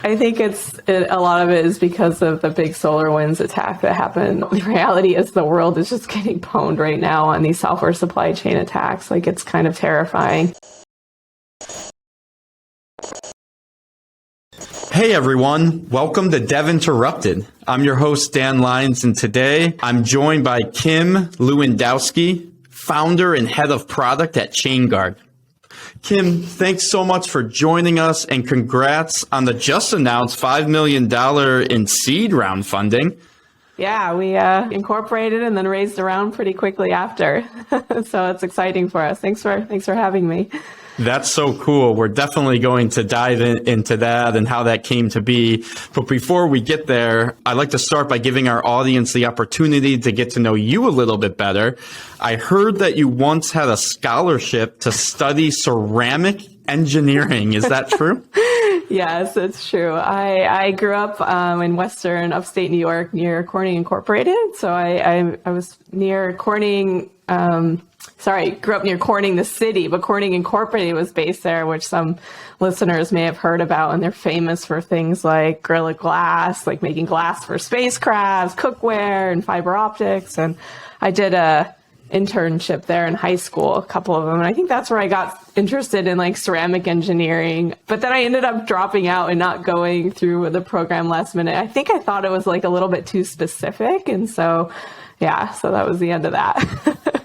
I think a lot of it is because of the big solar winds attack that happened. The reality is the world is just getting pwned right now on these software supply chain attacks. Like, it's kind of terrifying. Hey everyone, welcome to Dev Interrupted. I'm your host, Dan Lyons, and today I'm joined by Kim Lewandowski, founder and head of product at Chainguard. Kim, thanks so much for joining us, and congrats on the just announced $5 million in seed round funding. Yeah, we incorporated and then raised a round pretty quickly after. So it's exciting for us. Thanks for having me. That's so cool. We're definitely going to dive into that and how that came to be. But before we get there, I'd like to start by giving our audience the opportunity to get to know you a little bit better. I heard that you once had a scholarship to study ceramic engineering. Is that true? Yes, it's true. I grew up in western upstate New York near Corning Incorporated. So I was near Corning. Grew up near Corning, the city, but Corning Incorporated was based there, which some listeners may have heard about. And they're famous for things like Gorilla Glass, like making glass for spacecrafts, cookware, and fiber optics. And I did a internship there in high school, a couple of them. And I think that's where I got interested in like ceramic engineering. But then I ended up dropping out and not going through the program last minute. I think I thought it was like a little bit too specific. And so, yeah, so that was the end of that.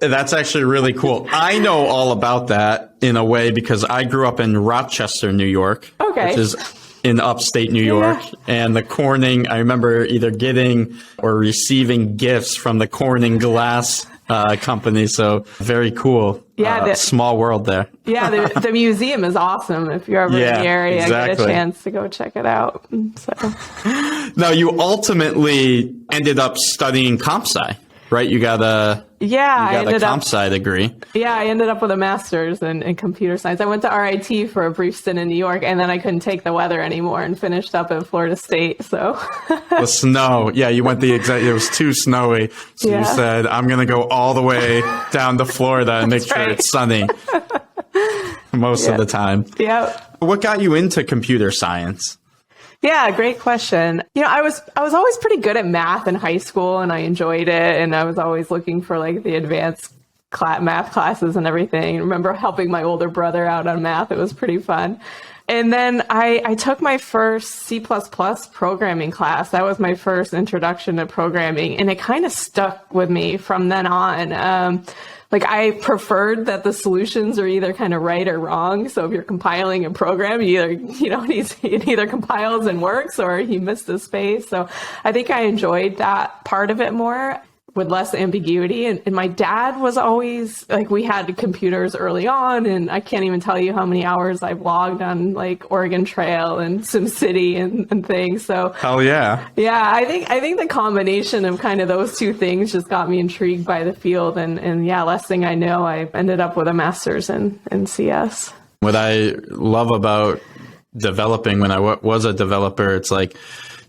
That's actually really cool. I know all about that in a way because I grew up in Rochester, New York, which is in upstate New York. Yeah. And the Corning, I remember either getting or receiving gifts from the Corning Glass company. So very cool. Yeah, small world there. Yeah, the museum is awesome. If you're ever in the area, get a chance to go check it out. So. Now, you ultimately ended up studying comp sci, right? You got a comp sci degree. Yeah, I ended up with a master's in computer science. I went to RIT for a brief stint in New York, and then I couldn't take the weather anymore and finished up at Florida State. So the snow. Yeah, you went it was too snowy. So you said, I'm going to go all the way down to Florida and make sure it's sunny most of the time. Yeah. What got you into computer science? Yeah, great question. You know, I was always pretty good at math in high school, and I enjoyed it. And I was always looking for like the advanced math classes and everything. I remember helping my older brother out on math. It was pretty fun. And then I took my first C++ programming class. That was my first introduction to programming, and it kind of stuck with me from then on. Like, I preferred that the solutions are either kind of right or wrong. So if you're compiling a program, it either compiles and works, or you missed the space. So I think I enjoyed that part of it more, with less ambiguity. And my dad was always like, we had computers early on, and I can't even tell you how many hours I've logged on like Oregon Trail and SimCity and things. So hell yeah. Yeah, I think the combination of kind of those two things just got me intrigued by the field. And yeah, last thing I know, I ended up with a master's in CS. What I love about developing, when I was a developer, it's like,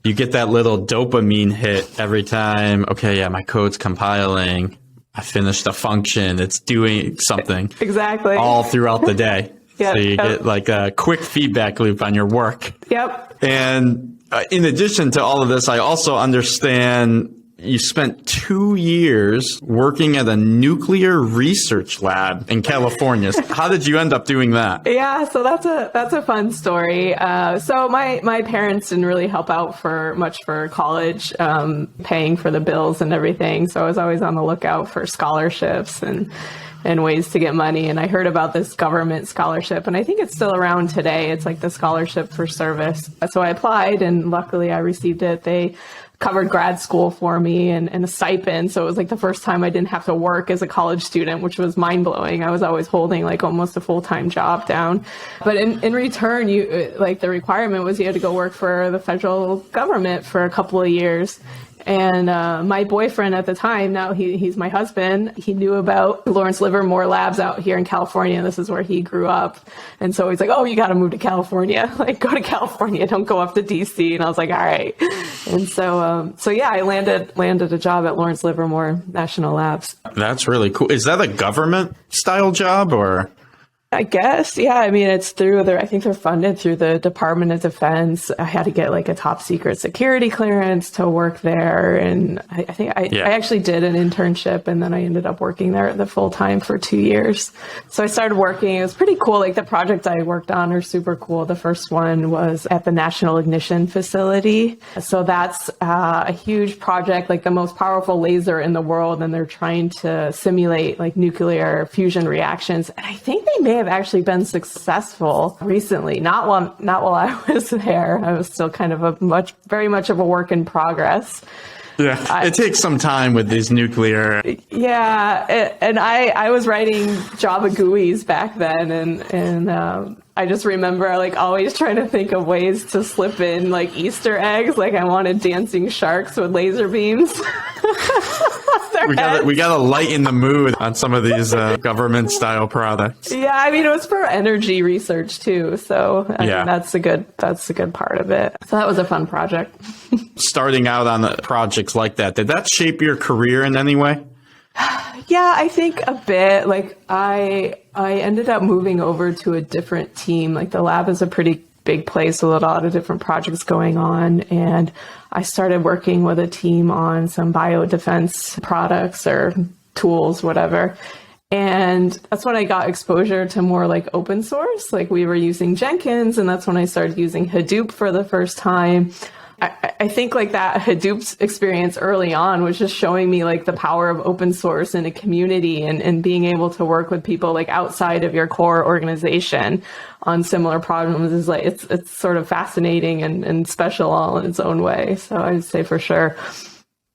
you get that little dopamine hit every time. Okay, yeah, my code's compiling. I finished a function. It's doing something. Exactly. All throughout the day. Yep. So you get like a quick feedback loop on your work. Yep. And in addition to all of this, I also understand you spent 2 years working at a nuclear research lab in California. How did you end up doing that? Yeah, so that's a fun story. So my parents didn't really help out for college, paying for the bills and everything. So I was always on the lookout for scholarships and ways to get money. And I heard about this government scholarship, and I think it's still around today. It's like the scholarship for service. So I applied, and luckily I received it. They covered grad school for me and a stipend. So it was like the first time I didn't have to work as a college student, which was mind blowing. I was always holding like almost a full-time job down. But in return, the requirement was you had to go work for the federal government for a couple of years. And my boyfriend at the time, now he's my husband, he knew about Lawrence Livermore Labs out here in California. This is where he grew up. And so he's like, oh, you got to move to California. Like, go to California. Don't go up to DC. And I was like, all right. And so yeah, I landed a job at Lawrence Livermore National Labs. That's really cool. Is that a government style job or? I guess, yeah. I mean, it's I think they're funded through the Department of Defense. I had to get like a top secret security clearance to work there. And I think I actually did an internship, and then I ended up working there the full time for 2 years. So I started working. It was pretty cool. Like the projects I worked on are super cool. The first one was at the National Ignition Facility. So that's a huge project, like the most powerful laser in the world. And they're trying to simulate like nuclear fusion reactions. And I think they may have actually been successful recently. Not while I was there. I was still kind of very much of a work in progress. Yeah, it takes some time with these nuclear. Yeah, and I was writing Java GUIs back then, and I just remember like always trying to think of ways to slip in like Easter eggs. Like I wanted dancing sharks with laser beams. We got to lighten the mood on some of these government style products. Yeah, I mean it was for energy research too, so I mean, that's a good part of it. So that was a fun project. Starting out on the projects like that, did that shape your career in any way? Yeah, I think a bit. Like I ended up moving over to a different team. Like the lab is a pretty big place with a lot of different projects going on, and I started working with a team on some biodefense products or tools, whatever. And that's when I got exposure to more like open source. Like we were using Jenkins, and that's when I started using Hadoop for the first time. I think like that Hadoop experience early on was just showing me like the power of open source in a community and being able to work with people like outside of your core organization on similar problems is like, it's sort of fascinating and special all in its own way. So I'd say for sure.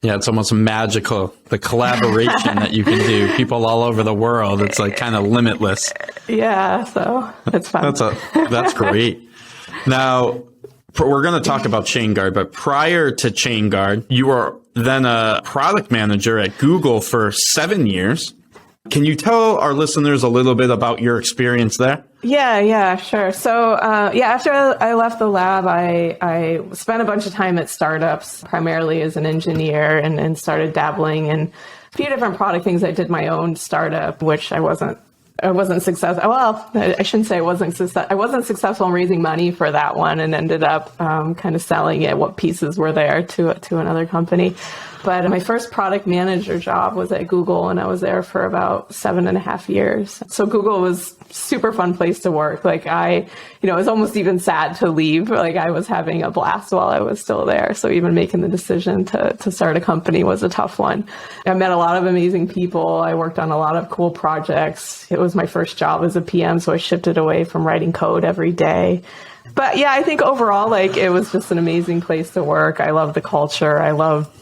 Yeah, it's almost magical. The collaboration that you can do, people all over the world, it's like kind of limitless. Yeah, so it's fun. That's great. Now, we're going to talk about Chainguard, but prior to Chainguard, you were then a product manager at Google for 7 years. Can you tell our listeners a little bit about your experience there? Yeah, sure. So, after I left the lab, I spent a bunch of time at startups, primarily as an engineer, and started dabbling in a few different product things. I did my own startup, which I wasn't successful. Well, I shouldn't say I wasn't successful in raising money for that one, and ended up kind of selling it, what pieces were there, to another company. But my first product manager job was at Google, and I was there for about 7.5 years. So Google was super fun place to work. Like it was almost even sad to leave. Like I was having a blast while I was still there. So even making the decision to start a company was a tough one. I met a lot of amazing people. I worked on a lot of cool projects. It was my first job as a PM, so I shifted away from writing code every day. But yeah, I think overall, like it was just an amazing place to work. I love the culture. I love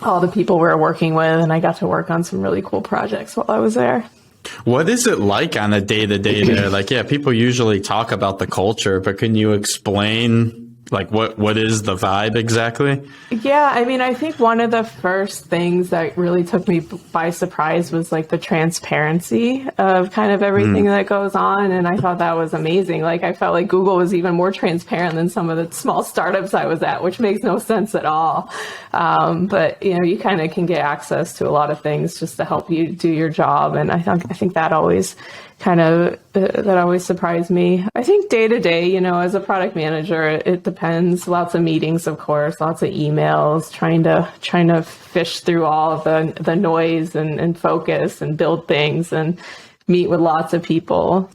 all the people we were working with, and I got to work on some really cool projects while I was there. What is it like on a day-to-day there? Like, yeah, people usually talk about the culture, but can you explain like what is the vibe exactly? Yeah, I mean, I think one of the first things that really took me by surprise was like the transparency of kind of everything that goes on. And I thought that was amazing. Like I felt like Google was even more transparent than some of the small startups I was at, which makes no sense at all. But you kind of can get access to a lot of things just to help you do your job. And I think that always that always surprised me. I think day to day, as a product manager, it depends. Lots of meetings, of course, lots of emails, trying to fish through all of the noise and focus and build things and meet with lots of people.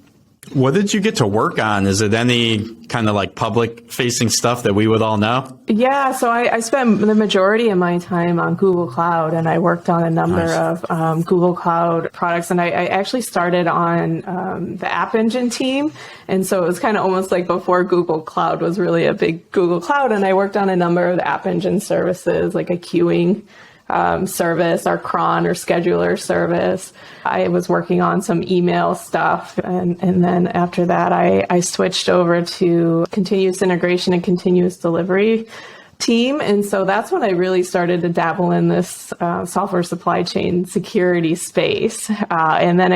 What did you get to work on? Is it any kind of like public facing stuff that we would all know? Yeah, so I spent the majority of my time on Google Cloud, and I worked on a number of Google Cloud products. And I actually started on the App Engine team. And so it was kind of almost like before Google Cloud was really a big Google Cloud. And I worked on a number of the App Engine services, like a queuing service, our cron or scheduler service. I was working on some email stuff. And then after that, I switched over to continuous integration and continuous delivery team. And so that's when I really started to dabble in this software supply chain security space. And then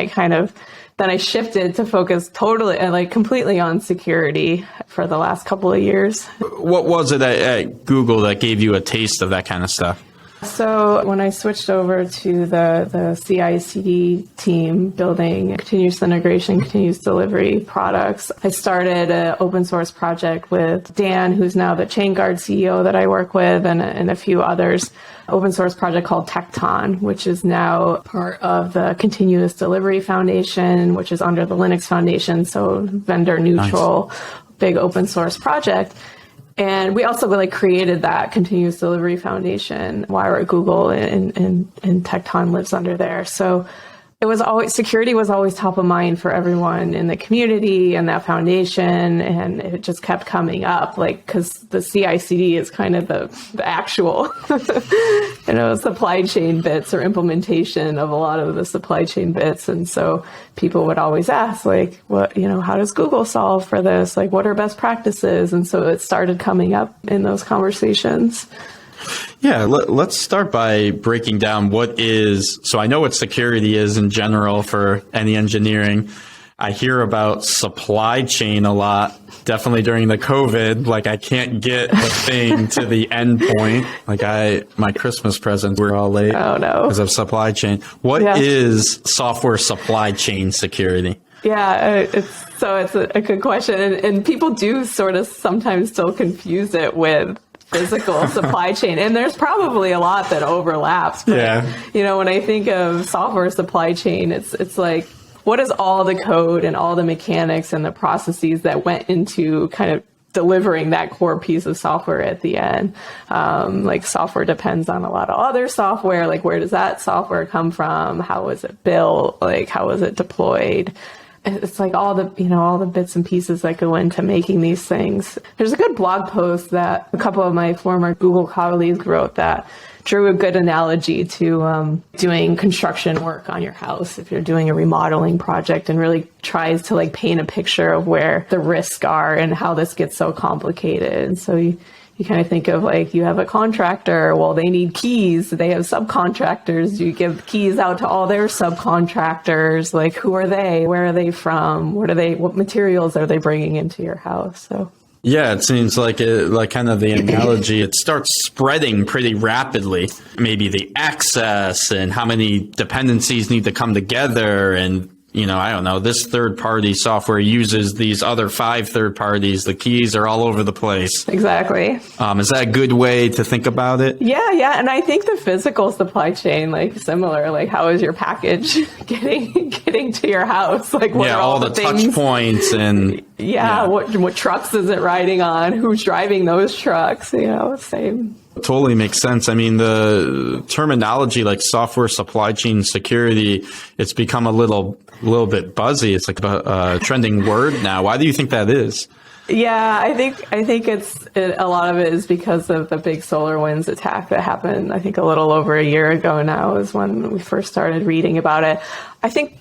then I shifted to focus totally, like completely on security for the last couple of years. What was it at Google that gave you a taste of that kind of stuff? So when I switched over to the CI/CD team building continuous integration, continuous delivery products, I started an open source project with Dan, who's now the Chainguard CEO that I work with, and a few others. Open source project called Tecton, which is now part of the Continuous Delivery Foundation, which is under the Linux Foundation, so vendor neutral, nice. Big open source project. And we also created that Continuous Delivery Foundation while we're at Google, and Tecton lives under there. So it was always, security was always top of mind for everyone in the community and that foundation. And it just kept coming up, because the CI/CD is kind of the actual, supply chain bits or implementation of a lot of the supply chain bits. And so people would always ask, how does Google solve for this? What are best practices? And so it started coming up in those conversations. Yeah, let's start by breaking down so I know what security is in general for any engineering. I hear about supply chain a lot, definitely during the COVID. I can't get the thing to the end point. My Christmas presents were all late because of supply chain. What is software supply chain security? Yeah, it's a good question. And people do sort of sometimes still confuse it with physical supply chain. And there's probably a lot that overlaps. But, when I think of software supply chain, it's what is all the code and all the mechanics and the processes that went into kind of delivering that core piece of software at the end. Software depends on a lot of other software. Where does that software come from? How was it built? How was it deployed? It's all the bits and pieces that go into making these things. There's a good blog post that a couple of my former Google colleagues wrote that drew a good analogy to doing construction work on your house if you're doing a remodeling project, and really tries to paint a picture of where the risks are and how this gets so complicated. And so you kind of think of you have a contractor, well, they need keys. They have subcontractors. You give keys out to all their subcontractors. Who are they? Where are they from? What materials are they bringing into your house? So. Yeah, it seems kind of the analogy, it starts spreading pretty rapidly. Maybe the access and how many dependencies need to come together, and I don't know, this third-party software uses these other 5 third parties. The keys are all over the place. Exactly. Is that a good way to think about it? Yeah. And I think the physical supply chain, similar, how is your package getting to your house? What are all the touch points and... What trucks is it riding on? Who's driving those trucks? Same. Totally makes sense. I mean, the terminology software supply chain security, it's become a little bit buzzy. It's a trending word now. Why do you think that is? Yeah, I think a lot of it is because of the big SolarWinds attack that happened, I think a little over a year ago now is when we first started reading about it. I think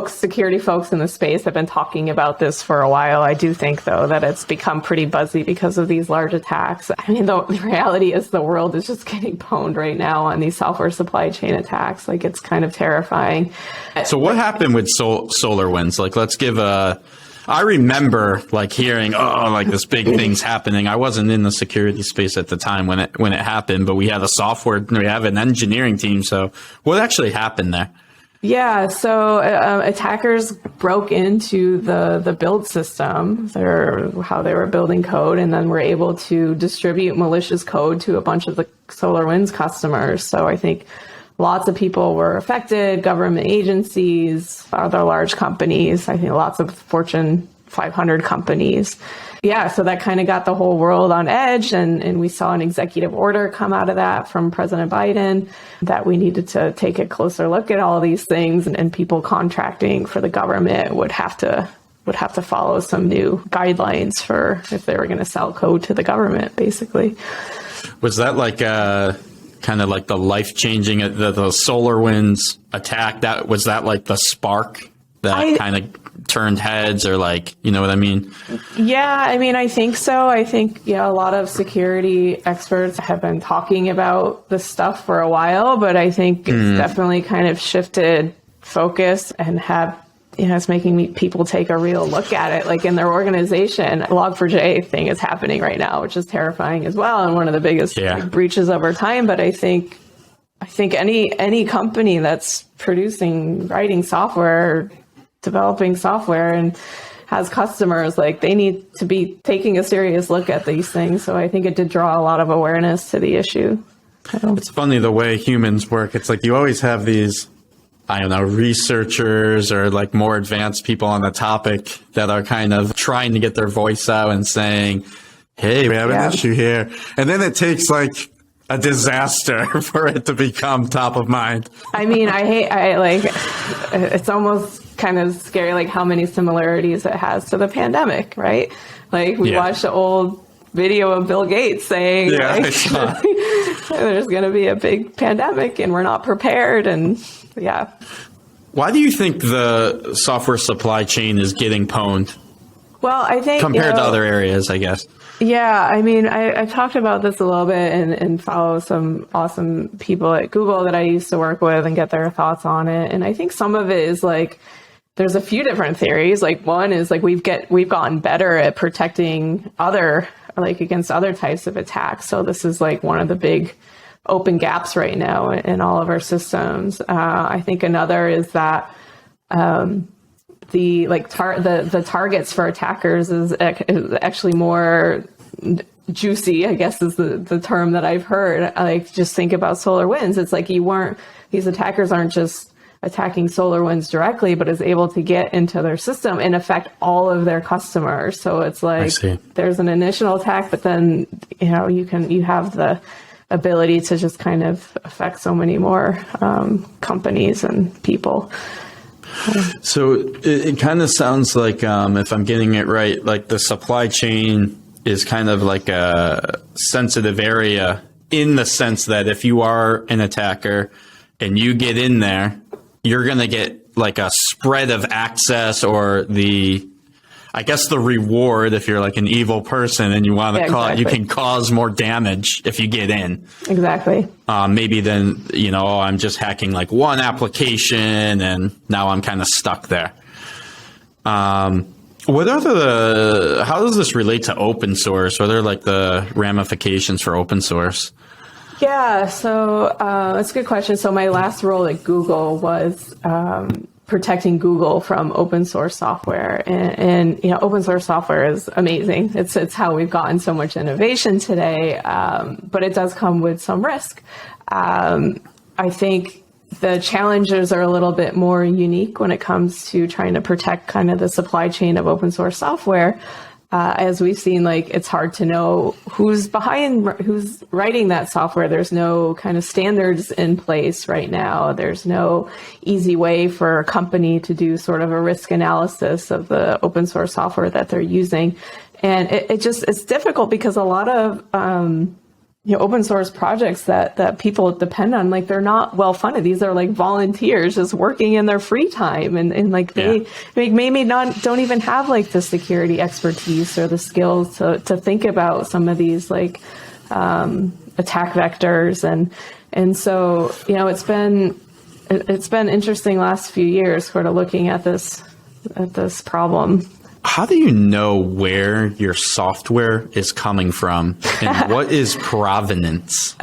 security folks in the space have been talking about this for a while. I do think, though, that it's become pretty buzzy because of these large attacks. I mean, the reality is the world is just getting pwned right now on these software supply chain attacks. It's kind of terrifying. So what happened with SolarWinds? Let's give I remember hearing, this big thing's happening. I wasn't in the security space at the time when it happened, but we have an engineering team. So what actually happened there? Yeah, so attackers broke into the build system, how they were building code, and then were able to distribute malicious code to a bunch of the SolarWinds customers. So I think lots of people were affected, government agencies, other large companies, I think lots of Fortune 500 companies. Yeah, so that kind of got the whole world on edge, and we saw an executive order come out of that from President Biden that we needed to take a closer look at all these things, and people contracting for the government would have to follow some new guidelines for if they were going to sell code to the government, basically. Was that kind of the life-changing, the SolarWinds attack? Was that the spark that kind of turned heads, or you know what I mean? Yeah, I mean, I think so. I think, a lot of security experts have been talking about this stuff for a while, but I think it's definitely kind of shifted focus and it's making people take a real look at it. In their organization, Log4j thing is happening right now, which is terrifying as well, and one of the biggest breaches over time. But I think I think any company that's writing software, developing software and has customers, like they need to be taking a serious look at these things. So I think it did draw a lot of awareness to the issue. It's funny the way humans work. It's like you always have these, I don't know, researchers or like more advanced people on the topic that are kind of trying to get their voice out and saying, hey, we have an issue here. And then it takes like a disaster for it to become top of mind. I mean, it's almost kind of scary, like how many similarities it has to the pandemic, right? Like we watched an old video of Bill Gates saying there's going to be a big pandemic and we're not prepared. And why do you think the software supply chain is getting pwned? Well, I think compared to other areas, I guess. Yeah, I mean, I talked about this a little bit and follow some awesome people at Google that I used to work with and get their thoughts on it. And I think some of it is like, there's a few different theories. Like one is like we've gotten better at protecting against other types of attacks. So this is like one of the big open gaps right now in all of our systems. I think another is that the targets for attackers is actually more juicy, I guess is the term that I've heard. Like just think about SolarWinds. It's like these attackers aren't just attacking SolarWinds directly, but is able to get into their system and affect all of their customers. So it's like there's an initial attack, but then you have the ability to just kind of affect so many more companies and people. So it kind of sounds like, if I'm getting it right, like the supply chain is kind of like a sensitive area in the sense that if you are an attacker and you get in there, you're going to get like a spread of access or the reward if you're like an evil person and you want to you can cause more damage if you get in. Exactly. Maybe then, I'm just hacking like one application and now I'm kind of stuck there. How does this relate to open source? What are like the ramifications for open source? Yeah, so that's a good question. So my last role at Google was protecting Google from open source software, and open source software is amazing. It's how we've gotten so much innovation today, but it does come with some risk. I think the challenges are a little bit more unique when it comes to trying to protect kind of the supply chain of open source software. As we've seen, like it's hard to know who's writing that software. There's no kind of standards in place right now. There's no easy way for a company to do sort of a risk analysis of the open source software that they're using. And it's difficult because a lot of, open source projects that people depend on, like they're not well funded. These are like volunteers just working in their free time, and like they maybe don't even have like the security expertise or the skills to think about some of these like attack vectors, and so it's been interesting last few years sort of looking at this problem. How do you know where your software is coming from and what is provenance?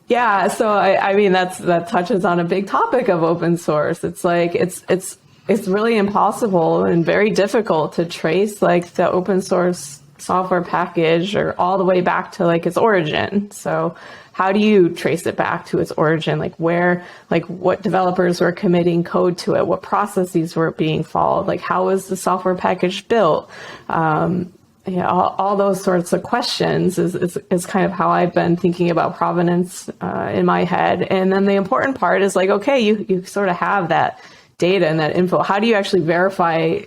So I mean that touches on a big topic of open source. It's like it's really impossible and very difficult to trace like the open source software package or all the way back to like its origin. So how do you trace it back to its origin? Like what developers were committing code to it? What processes were being followed? Like how was the software package built? All those sorts of questions is kind of how I've been thinking about provenance in my head. And then the important part is like, okay, you sort of have that data and that info. How do you actually verify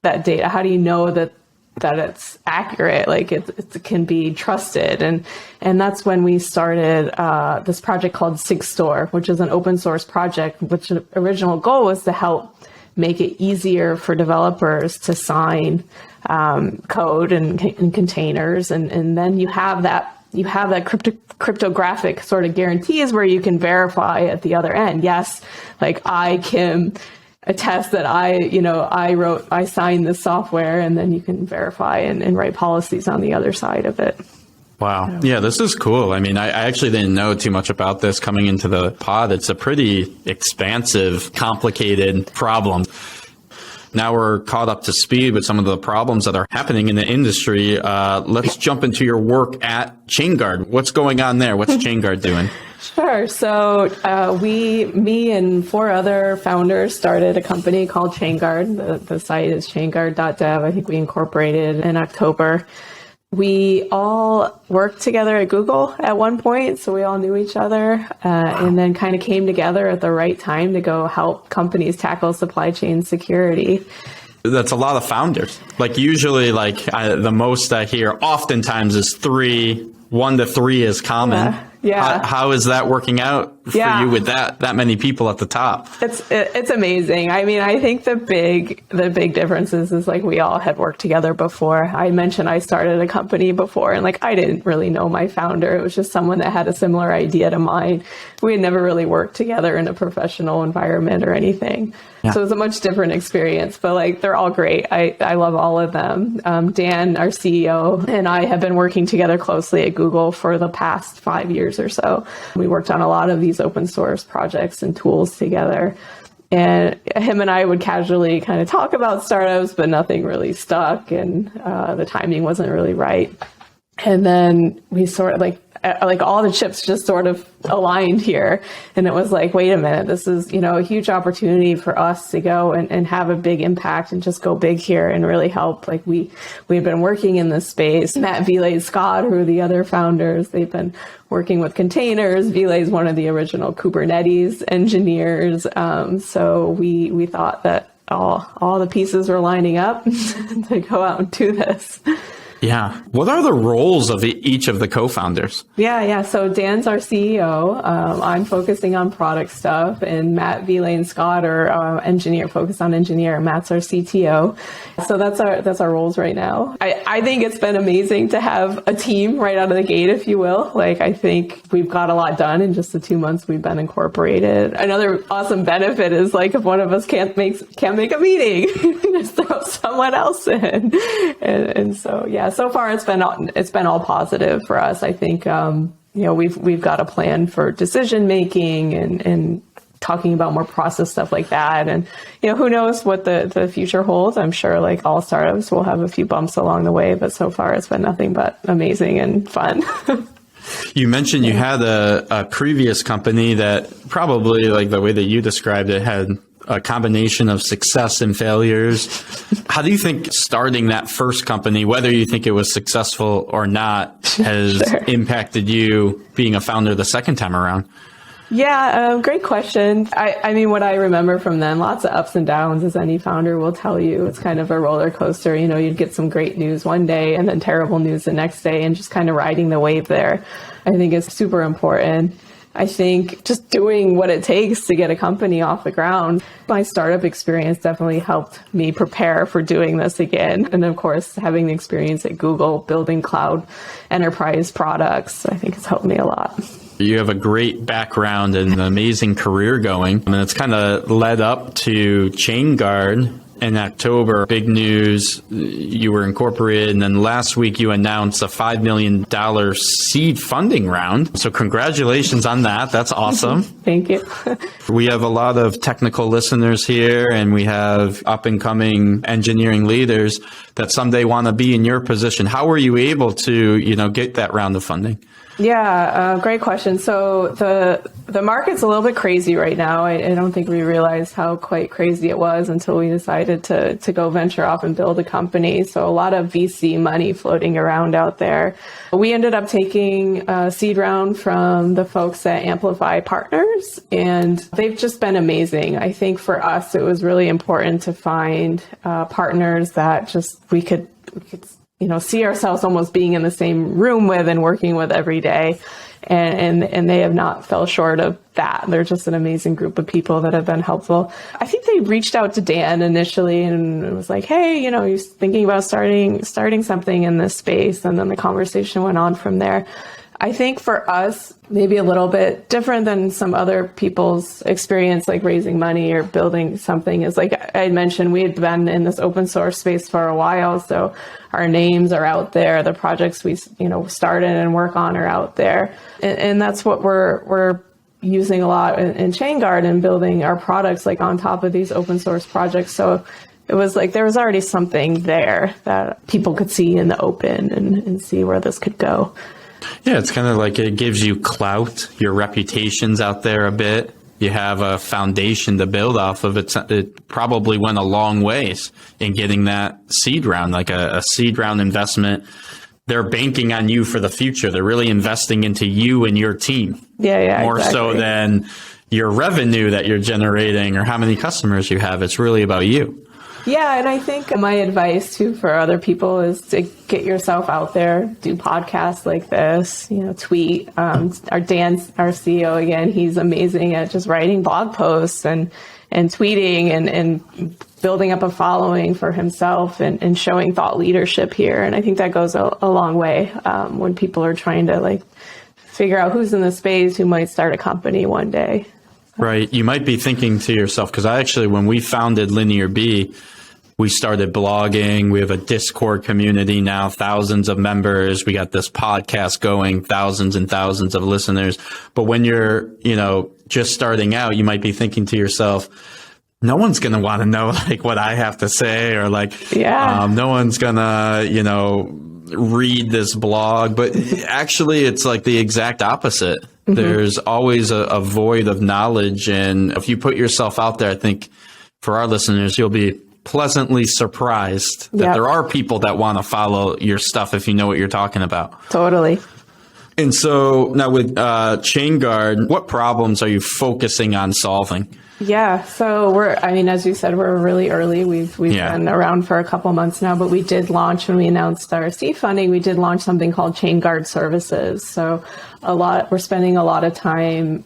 that data? How do you know that it's accurate, like it can be trusted? And that's when we started this project called SigStore, which is an open source project, which the original goal was to help make it easier for developers to sign code and containers. And then you have that cryptographic sort of guarantees where you can verify at the other end. Yes, like I, Kim, attest that I signed this software, and then you can verify and write policies on the other side of it. Wow. Yeah, this is cool. I mean, I actually didn't know too much about this coming into the pod. It's a pretty expansive, complicated problem. Now we're caught up to speed with some of the problems that are happening in the industry. Let's jump into your work at Chainguard. What's going on there? What's Chainguard doing? Sure. So me and 4 other founders started a company called Chainguard. The site is chainguard.dev. I think we incorporated in October. We all worked together at Google at one point, so we all knew each other, and then kind of came together at the right time to go help companies tackle supply chain security. That's a lot of founders. Like usually, the most I hear oftentimes is 3. 1 to 3 is common. Yeah. How is that working out for you with that many people at the top? It's amazing. I mean, I think the big difference is like we all had worked together before. I mentioned I started a company before, and like I didn't really know my founder. It was just someone that had a similar idea to mine. We had never really worked together in a professional environment or anything. Yeah. So it was a much different experience, but like they're all great. I love all of them. Dan, our CEO, and I have been working together closely at Google for the past 5 years or so. We worked on a lot of these open source projects and tools together. And him and I would casually kind of talk about startups, but nothing really stuck, and the timing wasn't really right. And then we sort of like all the chips just sort of aligned here. And it was like, wait a minute, this is, a huge opportunity for us to go and have a big impact and just go big here and really help. Like we've been working in this space. Matt, Vilay, Scott, who are the other founders, they've been working with containers. Vilay is one of the original Kubernetes engineers. So we thought that all the pieces were lining up to go out and do this. Yeah. What are the roles of each of the co-founders? Yeah. So Dan's our CEO. I'm focusing on product stuff, and Matt, Vilay, and Scott are focused on engineer. Matt's our CTO. So that's our roles right now. I think it's been amazing to have a team right out of the gate, if you will. Like I think we've got a lot done in just the 2 months we've been incorporated. Another awesome benefit is like if one of us can't make a meeting, just throw someone else in, and so yeah. So far, it's been all positive for us. I think we've got a plan for decision making and talking about more process stuff like that. And who knows what the future holds. I'm sure like all startups will have a few bumps along the way, but so far it's been nothing but amazing and fun. You mentioned you had a previous company that probably, like the way that you described it, had a combination of success and failures. How do you think starting that first company, whether you think it was successful or not, has impacted you being a founder the second time around? Yeah, great question. I mean, what I remember from then, lots of ups and downs, as any founder will tell you. It's kind of a roller coaster. You'd get some great news one day and then terrible news the next day, and just kind of riding the wave there, I think is super important. I think just doing what it takes to get a company off the ground. My startup experience definitely helped me prepare for doing this again. And of course, having the experience at Google, building cloud enterprise products, I think has helped me a lot. You have a great background and an amazing career going. And it's kind of led up to Chainguard in October. Big news, you were incorporated. And then last week you announced a $5 million seed funding round. So congratulations on that. That's awesome. Thank you. We have a lot of technical listeners here, and we have up and coming engineering leaders that someday want to be in your position. How were you able to, get that round of funding? Yeah, great question. So the market's a little bit crazy right now. I don't think we realized how quite crazy it was until we decided to go venture off and build a company. So a lot of VC money floating around out there. We ended up taking a seed round from the folks at Amplify Partners, and they've just been amazing. I think for us, it was really important to find partners that just we could see ourselves almost being in the same room with and working with every day. And they have not fell short of that. They're just an amazing group of people that have been helpful. I think they reached out to Dan initially and it was like, hey, he's thinking about starting something in this space. And then the conversation went on from there. I think for us, maybe a little bit different than some other people's experience, like raising money or building something, is like I had mentioned, we had been in this open source space for a while. So our names are out there. The projects we, started and work on are out there. And that's what we're using a lot in Chainguard and building our products like on top of these open source projects. So it was like there was already something there that people could see in the open and see where this could go. Yeah, it's kind of like it gives you clout. Your reputation's out there a bit. You have a foundation to build off of. It probably went a long ways in getting that seed round, like a seed round investment. They're banking on you for the future. They're really investing into you and your team. Yeah, more exactly. So than your revenue that you're generating or how many customers you have. It's really about you. Yeah, and I think my advice too for other people is to get yourself out there, do podcasts like this, tweet. Our Dan, our CEO, again, he's amazing at just writing blog posts and tweeting and building up a following for himself and showing thought leadership here. And I think that goes a long way when people are trying to figure out who's in the space, who might start a company one day. Right. You might be thinking to yourself, because when we founded Linear B, we started blogging. We have a Discord community now, thousands of members. We got this podcast going, thousands and thousands of listeners. But when you're, just starting out, you might be thinking to yourself, no one's going to want to know what I have to say, or no one's going to, read this blog. But actually, it's like the exact opposite. Mm-hmm. There's always a void of knowledge. And if you put yourself out there, I think for our listeners, you'll be pleasantly surprised that there are people that want to follow your stuff if you know what you're talking about. Totally. And so now with Chainguard, what problems are you focusing on solving? Yeah, so as you said, we're really early. We've been around for a couple months now, but we did launch, when we announced our seed funding, we did launch something called Chainguard Services. So we're spending a lot of time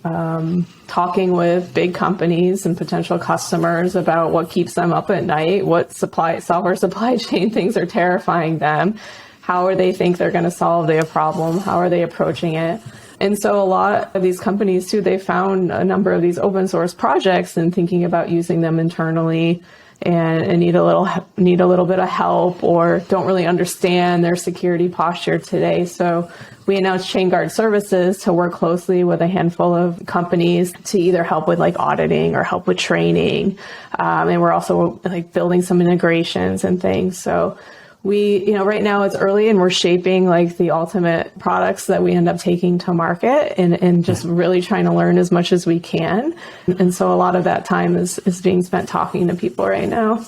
talking with big companies and potential customers about what keeps them up at night, what software supply chain things are terrifying them, how they think they're going to solve their problem, how are they approaching it. And so a lot of these companies too, they found a number of these open source projects and thinking about using them internally and need a little bit of help, or don't really understand their security posture today. So we announced Chainguard Services to work closely with a handful of companies to either help with auditing or help with training. And we're also building some integrations and things. So we, right now it's early and we're shaping the ultimate products that we end up taking to market and just really trying to learn as much as we can. And so a lot of that time is being spent talking to people right now.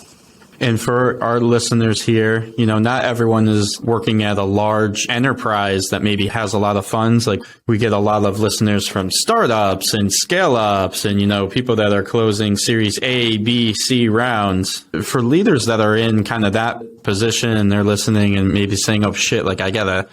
And for our listeners here, not everyone is working at a large enterprise that maybe has a lot of funds. We get a lot of listeners from startups and scale ups and, people that are closing series A, B, C rounds. For leaders that are in kind of that position and they're listening and maybe saying, oh shit, I gotta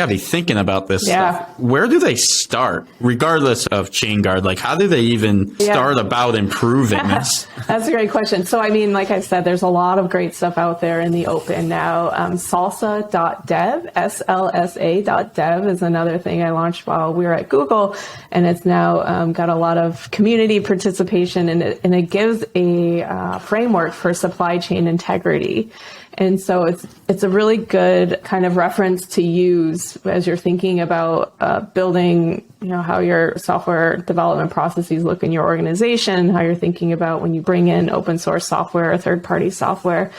be thinking about this stuff. Where do they start, regardless of Chainguard? How do they even start about improving this? That's a great question. So, like I said, there's a lot of great stuff out there in the open now. Salsa.dev, SLSA.dev is another thing I launched while we were at Google, and it's now got a lot of community participation, and it gives a framework for supply chain integrity. And so it's a really good kind of reference to use as you're thinking about building, how your software development processes look in your organization, how you're thinking about when you bring in open source software or third-party software.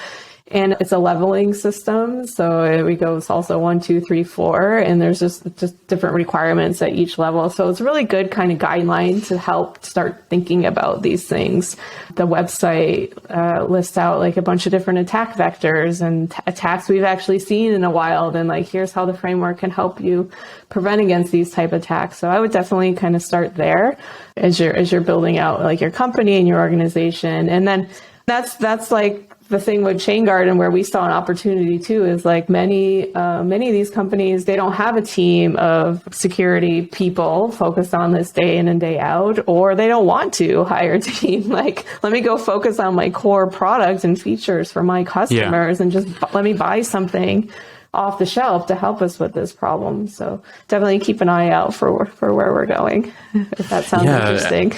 And it's a leveling system. So we go Salsa 1, 2, 3, 4, and there's just different requirements at each level. So it's a really good kind of guideline to help start thinking about these things. The website lists out a bunch of different attack vectors and attacks we've actually seen in a while. And here's how the framework can help you prevent against these type of attacks. So I would definitely kind of start there as you're building out your company and your organization. And then that's the thing with Chainguard, and where we saw an opportunity too, is many of these companies, they don't have a team of security people focused on this day in and day out, or they don't want to hire a team. Let me go focus on my core products and features for my customers and just let me buy something off the shelf to help us with this problem. So definitely keep an eye out for where we're going, if that sounds interesting.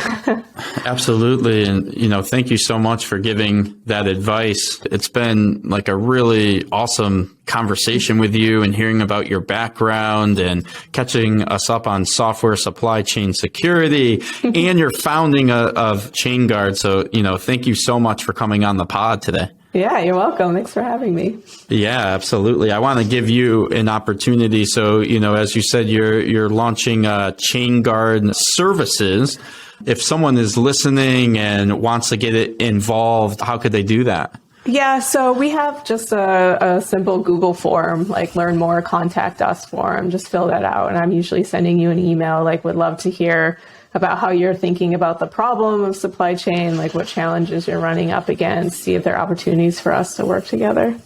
Absolutely. And, thank you so much for giving that advice. It's been like a really awesome conversation with you and hearing about your background and catching us up on software supply chain security and your founding of Chainguard. So, thank you so much for coming on the pod today. Yeah, you're welcome. Thanks for having me. Yeah, absolutely. I want to give you an opportunity. So, as you said, you're launching Chainguard services. If someone is listening and wants to get it involved, how could they do that? Yeah, so we have just a simple Google form, like learn more, contact us form. Just fill that out. And I'm usually sending you an email, like would love to hear about how you're thinking about the problem of supply chain, like what challenges you're running up against, see if there are opportunities for us to work together.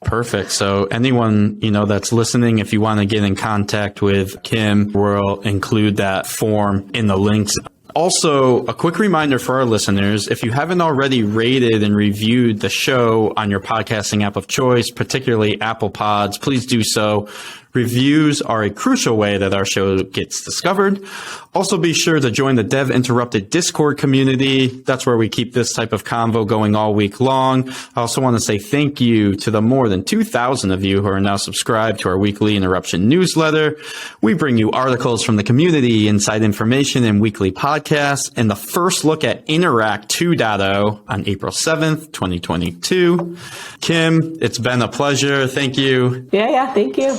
Perfect. So anyone, that's listening, if you want to get in contact with Kim, we'll include that form in the links. Also, a quick reminder for our listeners, if you haven't already rated and reviewed the show on your podcasting app of choice, particularly Apple Pods, please do so. Reviews are a crucial way that our show gets discovered. Also, be sure to join the Dev Interrupted Discord community. That's where we keep this type of convo going all week long. I also want to say thank you to the more than 2,000 of you who are now subscribed to our weekly interruption newsletter. We bring you articles from the community, inside information, and weekly podcasts, and the first look at Interact 2.0 on April 7th, 2022. Kim, it's been a pleasure. Thank you. Yeah, thank you.